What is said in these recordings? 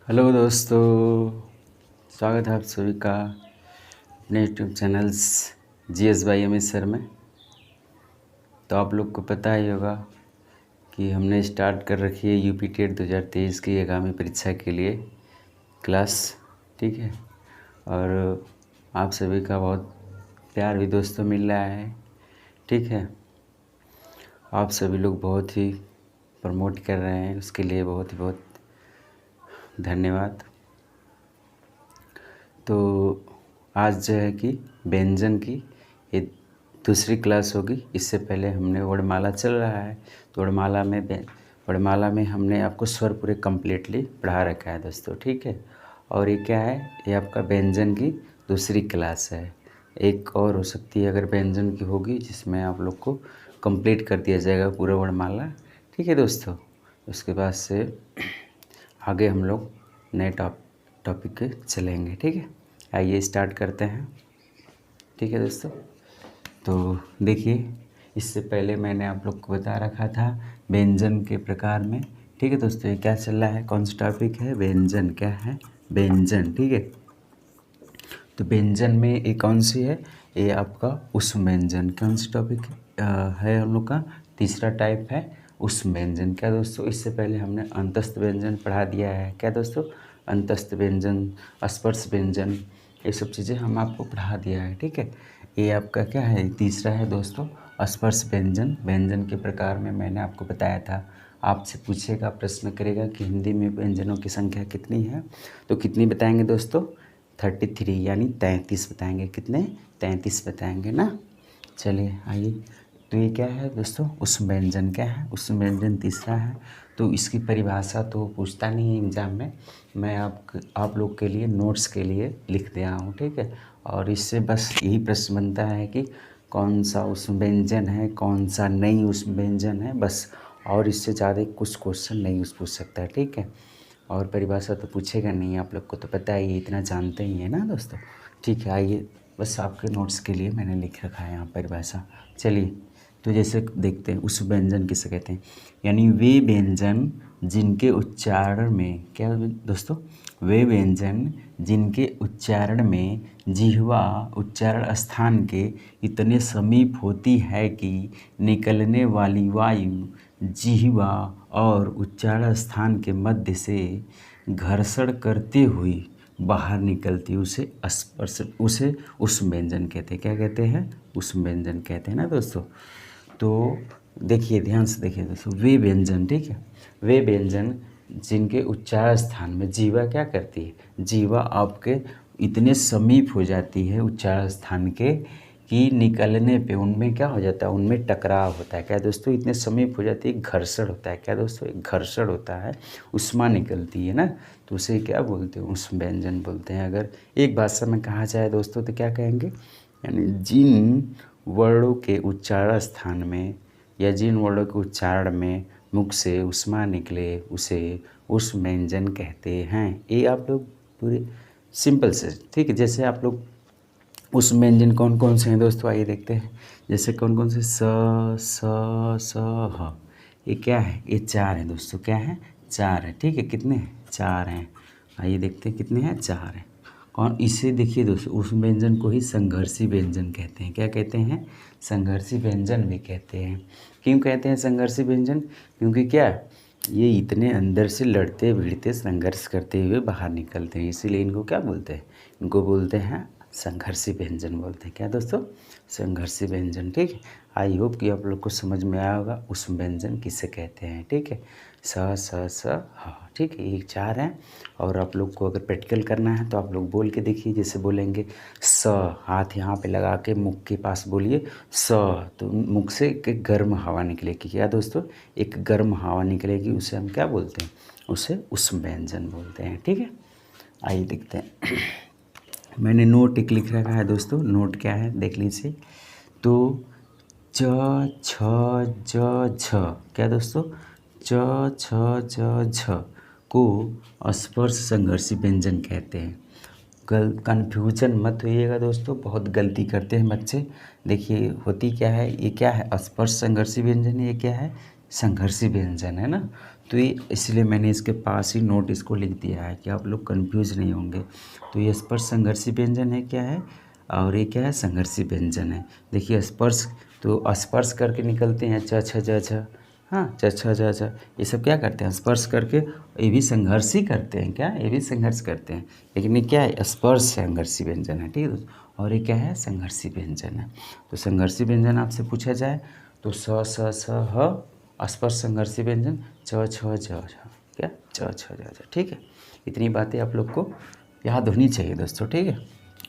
Hello दोस्तों, स्वागत है आप सभी का अपने YouTube channels GS by M S sir में। तो आप लोग को पता ही होगा कि हमने स्टार्ट कर रखी है यूपी टेट 2023 की आगामी परीक्षा के लिए क्लास, ठीक है। और आप सभी का बहुत प्यार भी दोस्तों मिल रहा है, ठीक है। आप सभी लोग बहुत ही प्रमोट कर रहे हैं, उसके लिए बहुत ही बहुत धन्यवाद। तो आज जो है कि व्यंजन की ये दूसरी क्लास होगी। इससे पहले हमने वर्णमाला चल रहा है, तो वर्णमाला में हमने आपको स्वर पूरे कम्प्लीटली पढ़ा रखा है दोस्तों, ठीक है। और ये क्या है, ये आपका व्यंजन की दूसरी क्लास है। एक और हो सकती है अगर व्यंजन की होगी, जिसमें आप लोग को कंप्लीट कर दिया जाएगा पूरा वर्णमाला, ठीक है दोस्तों। उसके बाद से आगे हम लोग नए टॉपिक पे चलेंगे, ठीक है। आइए स्टार्ट करते हैं, ठीक है दोस्तों। तो देखिए, इससे पहले मैंने आप लोग को बता रखा था व्यंजन के प्रकार में, ठीक है दोस्तों। ये क्या चल रहा है, कौन सा टॉपिक है, व्यंजन। क्या है, व्यंजन, ठीक है। तो व्यंजन में ये कौन सी है, ये आपका उष्म व्यंजन। कौन सा टॉपिक है हम लोग का, तीसरा टाइप है उष्म व्यंजन। क्या दोस्तों, इससे पहले हमने अंतस्थ व्यंजन पढ़ा दिया है। क्या दोस्तों, अंतस्थ व्यंजन, स्पर्श व्यंजन, ये सब चीज़ें हम आपको पढ़ा दिया है, ठीक है। ये आपका क्या है, तीसरा है दोस्तों स्पर्श व्यंजन। व्यंजन के प्रकार में मैंने आपको बताया था, आपसे पूछेगा, प्रश्न करेगा कि हिंदी में व्यंजनों की संख्या कितनी है। तो कितनी बताएंगे दोस्तों, 33 यानी 33 बताएंगे। कितने, 33 बताएंगे ना। चलिए आइए, तो ये क्या है दोस्तों, उष्म व्यंजन। क्या है, उष्म व्यंजन तीसरा है। तो इसकी परिभाषा तो पूछता नहीं है एग्ज़ाम में, मैं आप लोग के लिए नोट्स के लिए लिख दिया हूँ, ठीक है। और इससे बस यही प्रश्न बनता है कि कौन सा उष्म व्यंजन है, कौन सा नहीं उष्म व्यंजन है, बस। और इससे ज़्यादा कुछ क्वेश्चन नहीं पूछ सकता है, ठीक है। और परिभाषा तो पूछेगा नहीं, आप लोग को तो पता ही है, इतना जानते ही है ना दोस्तों, ठीक है। आइए, बस आपके नोट्स के लिए मैंने लिख रखा है यहाँ परिभाषा। चलिए, तो जैसे देखते हैं उस व्यंजन किसे कहते हैं, यानी वे व्यंजन जिनके उच्चारण में, क्या दोस्तों, वे व्यंजन जिनके उच्चारण में जिह्वा उच्चारण स्थान के इतने समीप होती है कि निकलने वाली वायु जिह्वा और उच्चारण स्थान के मध्य से घर्षण करते हुए बाहर निकलती, उसे स्पर्श, उसे उष्म व्यंजन कहते हैं। क्या कहते हैं, उष्म व्यंजन कहते हैं ना दोस्तों। तो देखिए, ध्यान से देखिए दोस्तों, वे व्यंजन, ठीक है, वे व्यंजन जिनके उच्चारण स्थान में जीवा क्या करती है, जीवा आपके इतने समीप हो जाती है उच्चारण स्थान के कि निकलने पे उनमें क्या हो जाता है, उनमें टकराव होता है। क्या दोस्तों, इतने समीप हो जाती है, घर्षण होता है। क्या दोस्तों, एक घर्षण होता है, उष्मा निकलती है ना, तो उसे क्या बोलते हैं, उष्म व्यंजन बोलते हैं। अगर एक भाषा में कहा जाए दोस्तों तो क्या कहेंगे, यानी जिन वर्णों के उच्चारण स्थान में या जिन वर्णों के उच्चारण में मुख से उष्मा निकले उसे उष्म व्यंजन कहते हैं। ये आप लोग पूरे सिंपल से, ठीक है। जैसे आप लोग उष्म व्यंजन कौन कौन से हैं दोस्तों, आइए देखते हैं। जैसे कौन कौन से, स ह, ये क्या है, ये 4 हैं दोस्तों। क्या है, 4 है, ठीक है। कितने हैं, 4 हैं। आइए देखते हैं कितने हैं, 4 हैं। कौन, इसे देखिए दोस्तों, उस व्यंजन को ही संघर्षी व्यंजन कहते हैं। क्या कहते हैं, संघर्षी व्यंजन भी कहते हैं। क्यों कहते हैं संघर्षी व्यंजन, क्योंकि क्या, ये इतने अंदर से लड़ते भिड़ते संघर्ष करते हुए बाहर निकलते हैं, इसीलिए इनको क्या बोलते हैं, इनको बोलते हैं संघर्षी व्यंजन बोलते हैं। क्या दोस्तों, संघर्षी व्यंजन, ठीक है। आई होप कि आप लोग को समझ में आया होगा उष्म व्यंजन किसे कहते हैं, ठीक है। स ह, ठीक है, ये 4 हैं। और आप लोग को अगर प्रैक्टिकल करना है तो आप लोग बोल के देखिए, जैसे बोलेंगे स, हाथ यहाँ पे लगा के मुख के पास बोलिए स, तो मुख से एक गर्म हवा निकलेगी। क्या दोस्तों, एक गर्म हवा निकलेगी, उसे हम क्या बोलते हैं, उसे उष्म व्यंजन बोलते हैं, ठीक है। आइए देखते हैं, मैंने नोट एक लिख रखा है दोस्तों। नोट क्या है, देख लीजिए। तो च छ ज झ, क्या दोस्तों, च छ ज झ को स्पर्श संघर्षी व्यंजन कहते हैं। कन्फ्यूजन मत होइएगा दोस्तों, बहुत गलती करते हैं बच्चे। देखिए होती क्या है, ये क्या है, स्पर्श संघर्षी व्यंजन, ये क्या है, संघर्षी व्यंजन है ना। तो ये इसलिए मैंने इसके पास ही नोट इसको लिख दिया है कि आप लोग कंफ्यूज नहीं होंगे। तो ये स्पर्श संघर्षी व्यंजन है क्या है, और ये क्या है, संघर्षी व्यंजन है। देखिए स्पर्श, तो स्पर्श करके निकलते हैं च छ ज छ, हाँ च छ ज छ, ये सब क्या करते हैं, स्पर्श करके, ये भी संघर्ष ही करते हैं क्या, ये भी संघर्ष करते हैं, लेकिन ये क्या है, स्पर्श संघर्षी व्यंजन है, ठीक है दोस्तों। और ये क्या है, संघर्षी व्यंजन है। तो संघर्षी व्यंजन आपसे पूछा जाए तो स ह स्पर्श संघर्षी व्यंजन च छ ज झ, क्या च छ ज झ, ठीक है। इतनी बातें आप लोग को याद होनी चाहिए दोस्तों, ठीक है।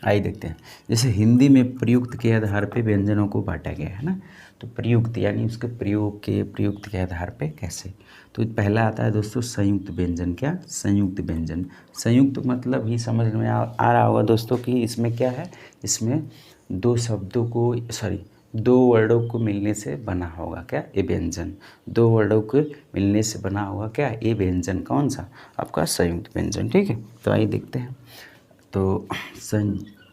आइए देखते हैं, जैसे हिंदी में प्रयुक्त के आधार पे व्यंजनों को बांटा गया है ना। तो प्रयुक्त यानी उसके प्रयुक्त के आधार पे कैसे। तो पहला आता है दोस्तों संयुक्त व्यंजन। क्या, संयुक्त व्यंजन। संयुक्त मतलब ही समझ में आ रहा होगा दोस्तों कि इसमें क्या है, इसमें दो शब्दों को, सॉरी, दो वर्डों को मिलने से बना होगा क्या, ये व्यंजन। दो वर्डों को मिलने से बना होगा क्या, ये व्यंजन। कौन सा, आपका संयुक्त व्यंजन, ठीक है। तो आइए देखते हैं। तो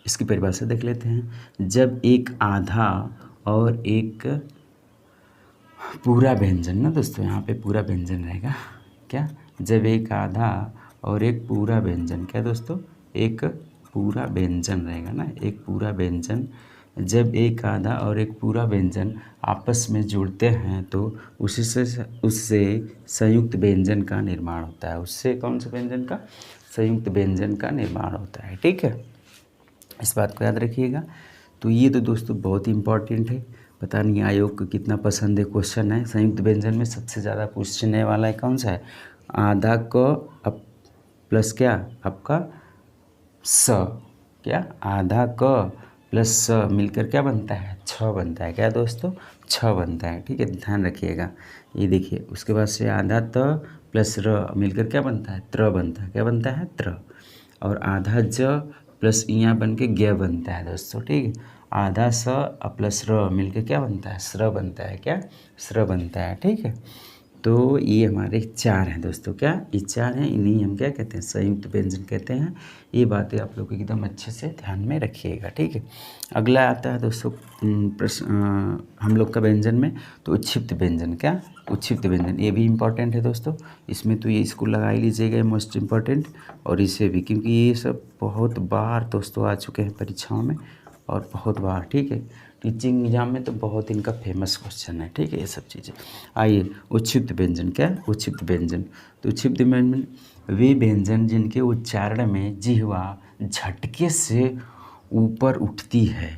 इसकी परिभाषा देख लेते हैं। जब एक आधा और एक पूरा व्यंजन ना दोस्तों, यहाँ पे पूरा व्यंजन रहेगा क्या, जब एक आधा और एक पूरा व्यंजन, क्या दोस्तों, एक पूरा व्यंजन रहेगा ना, एक पूरा व्यंजन, जब एक आधा और एक पूरा व्यंजन आपस में जुड़ते हैं तो उससे संयुक्त व्यंजन का निर्माण होता है। उससे कौन से व्यंजन का, संयुक्त व्यंजन का निर्माण होता है, ठीक है। इस बात को याद रखिएगा। तो ये तो दोस्तों बहुत ही इम्पोर्टेंट है। पता नहीं आयोग को कितना पसंद है क्वेश्चन है। संयुक्त व्यंजन में सबसे ज़्यादा पूछने वाला है कौन सा है, आधा क प्लस क्या, आपका स, क्या आधा क प्लस स मिलकर क्या बनता है, छ बनता है, क्या दोस्तों, छ बनता है, ठीक है, ध्यान रखिएगा। ये देखिए, उसके बाद से आधा त प्लस र मिलकर क्या बनता है, त्र बनता है, क्या बनता है, त्र। और आधा ज प्लस यहाँ बन के ज्ञ बनता है दोस्तों, ठीक है। आधा स प्लस र मिलकर क्या बनता है, स्र बनता है, क्या, स्र बनता है, ठीक है। तो ये हमारे चार हैं दोस्तों, क्या, ये चार हैं, इन्हीं हम क्या कहते हैं, संयुक्त व्यंजन कहते हैं। ये बातें आप लोग एकदम अच्छे से ध्यान में रखिएगा, ठीक है। अगला आता है दोस्तों प्रश्न हम लोग का व्यंजन में, तो उच्छिप्त व्यंजन। क्या, उच्छिप्त व्यंजन, ये भी इम्पॉर्टेंट है दोस्तों। इसमें तो ये इसको लगा ही लीजिएगा, मोस्ट इम्पॉर्टेंट, और इसे भी, क्योंकि ये सब बहुत बार दोस्तों आ चुके हैं परीक्षाओं में, और बहुत बार, ठीक है। टीचिंग एग्जाम में तो बहुत इनका फेमस क्वेश्चन है, ठीक है, ये सब चीज़ें। आइए, उच्छिप्त व्यंजन। क्या, उच्छिप्त व्यंजन। तो उच्छिप्त व्यंजन वे व्यंजन जिनके उच्चारण में जिह्वा झटके से ऊपर उठती है,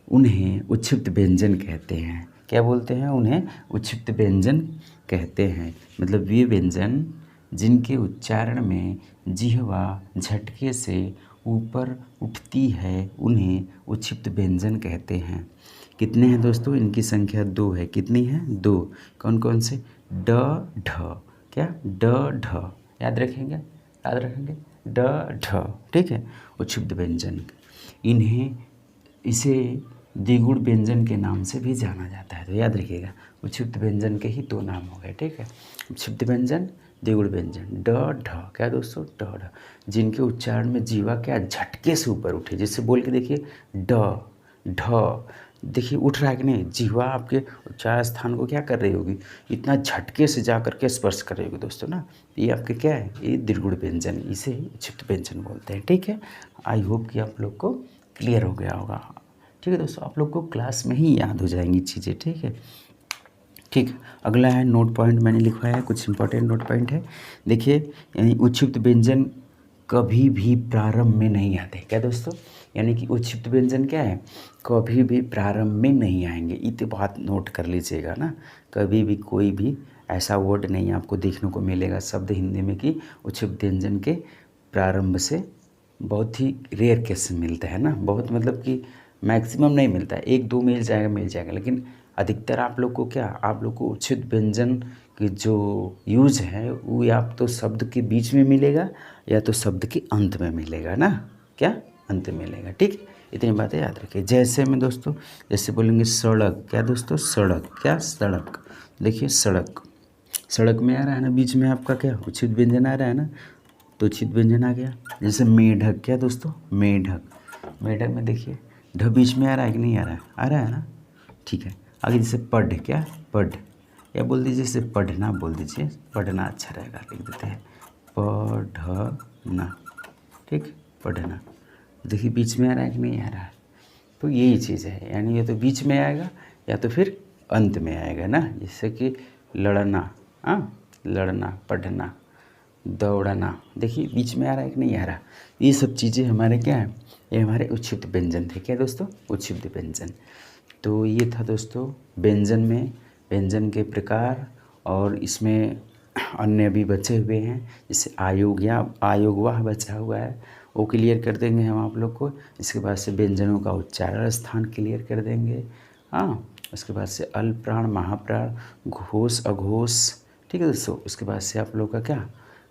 उन्हें उच्छिप्त व्यंजन कहते हैं। क्या बोलते हैं, उन्हें उच्छिप्त व्यंजन कहते हैं। मतलब वे व्यंजन जिनके उच्चारण में जिह्वा झटके से ऊपर उठती है, उन्हें उच्छिप्त व्यंजन कहते हैं। कितने हैं दोस्तों, इनकी संख्या 2 है। कितनी है, 2। कौन कौन से, ड ढ, क्या, ड ढ, याद रखेंगे, याद रखेंगे, ड ढ, ठीक है, उच्छिप्त व्यंजन। इसे द्विगुण व्यंजन के नाम से भी जाना जाता है। तो याद रखिएगा, उच्छिप्त व्यंजन के ही 2 नाम हो गए, ठीक है, उच्छिप्त व्यंजन, द्विगुण व्यंजन। ड ढ, क्या दोस्तों, ड ढ, जिनके उच्चारण में जीवा क्या झटके से ऊपर उठे। जैसे बोल के देखिए, ड ढ, देखिए उठ रहा है कि नहीं, जीवा आपके उच्चारण स्थान को क्या कर रही होगी, इतना झटके से जा करके स्पर्श कर रही होगी दोस्तों ना। ये आपके क्या है, ये द्विगुण व्यंजन, इसे ही उच्छिप्त व्यंजन बोलते हैं, ठीक है। आई होप कि आप लोग को क्लियर हो गया होगा, ठीक है दोस्तों। आप लोग को क्लास में ही याद हो जाएंगी चीज़ें, ठीक है, ठीक। अगला है नोट पॉइंट, मैंने लिखवाया है, कुछ इंपॉर्टेंट नोट पॉइंट है। देखिए, यानी उच्छिप्त व्यंजन कभी भी प्रारंभ में नहीं आते। क्या दोस्तों, यानी कि उच्छिप्त व्यंजन क्या है, कभी भी प्रारंभ में नहीं आएंगे। इतनी बात नोट कर लीजिएगा ना, कभी भी कोई भी ऐसा वर्ड नहीं आपको देखने को मिलेगा शब्द हिंदी में कि उच्छिप्त व्यंजन के प्रारंभ से, बहुत ही रेयर केस मिलता है ना, बहुत मतलब कि मैक्सिमम नहीं मिलता है, 1-2 मिल जाएगा, लेकिन अधिकतर आप लोग को क्या, आप लोग को उच्छिप्त व्यंजन की जो यूज है वो या तो शब्द के बीच में मिलेगा या तो शब्द के अंत में मिलेगा ना, क्या, अंत में मिलेगा, ठीक। इतनी बातें याद रखिए। जैसे में दोस्तों, जैसे बोलेंगे सड़क, क्या दोस्तों, सड़क, क्या, सड़क, देखिए सड़क, सड़क में आ रहा है ना, बीच में आपका क्या उच्छिप्त व्यंजन आ रहा है ना, तो उच्छिप्त व्यंजन आ गया। जैसे मेढक, क्या दोस्तों, मेढक, मेढक में देखिए ढ बीच में आ रहा है कि नहीं आ रहा है, आ रहा है ना, ठीक है। आगे जैसे पढ़, क्या, पढ़, या बोल दीजिए जैसे पढ़ना बोल दीजिए, पढ़ना अच्छा रहेगा, लिख देते हैं पढ़ना। ठीक, पढ़ना। देखिए बीच में आ रहा है कि नहीं आ रहा है, तो यही चीज़ है, यानी ये तो बीच में आएगा या तो फिर अंत में आएगा ना, जैसे कि लड़ना, हाँ लड़ना, पढ़ना, दौड़ना। देखिए बीच में आ रहा है कि नहीं आ रहा। ये सब चीज़ें हमारे क्या है, ये हमारे उच्छिष्ट व्यंजन थे। क्या दोस्तों, उच्छिष्ट व्यंजन। तो ये था दोस्तों व्यंजन में व्यंजन के प्रकार, और इसमें अन्य भी बचे हुए हैं, जैसे आयोग या आयोगवाह बचा हुआ है, वो क्लियर कर देंगे हम आप लोग को। इसके बाद से व्यंजनों का उच्चारण स्थान क्लियर कर देंगे। हाँ, उसके बाद से अल्प प्राण, महाप्राण, घोष, अघोष। ठीक है दोस्तों, उसके बाद से आप लोग का क्या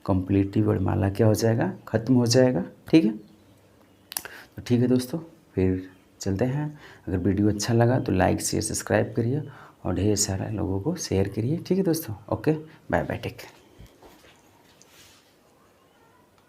कंप्लीटिव वर्णमाला क्या हो जाएगा, ख़त्म हो जाएगा। ठीक है, तो ठीक है दोस्तों, फिर चलते हैं। अगर वीडियो अच्छा लगा तो लाइक शेयर सब्सक्राइब करिए और ढेर सारा लोगों को शेयर करिए। ठीक है दोस्तों, okay, bye bye, take care.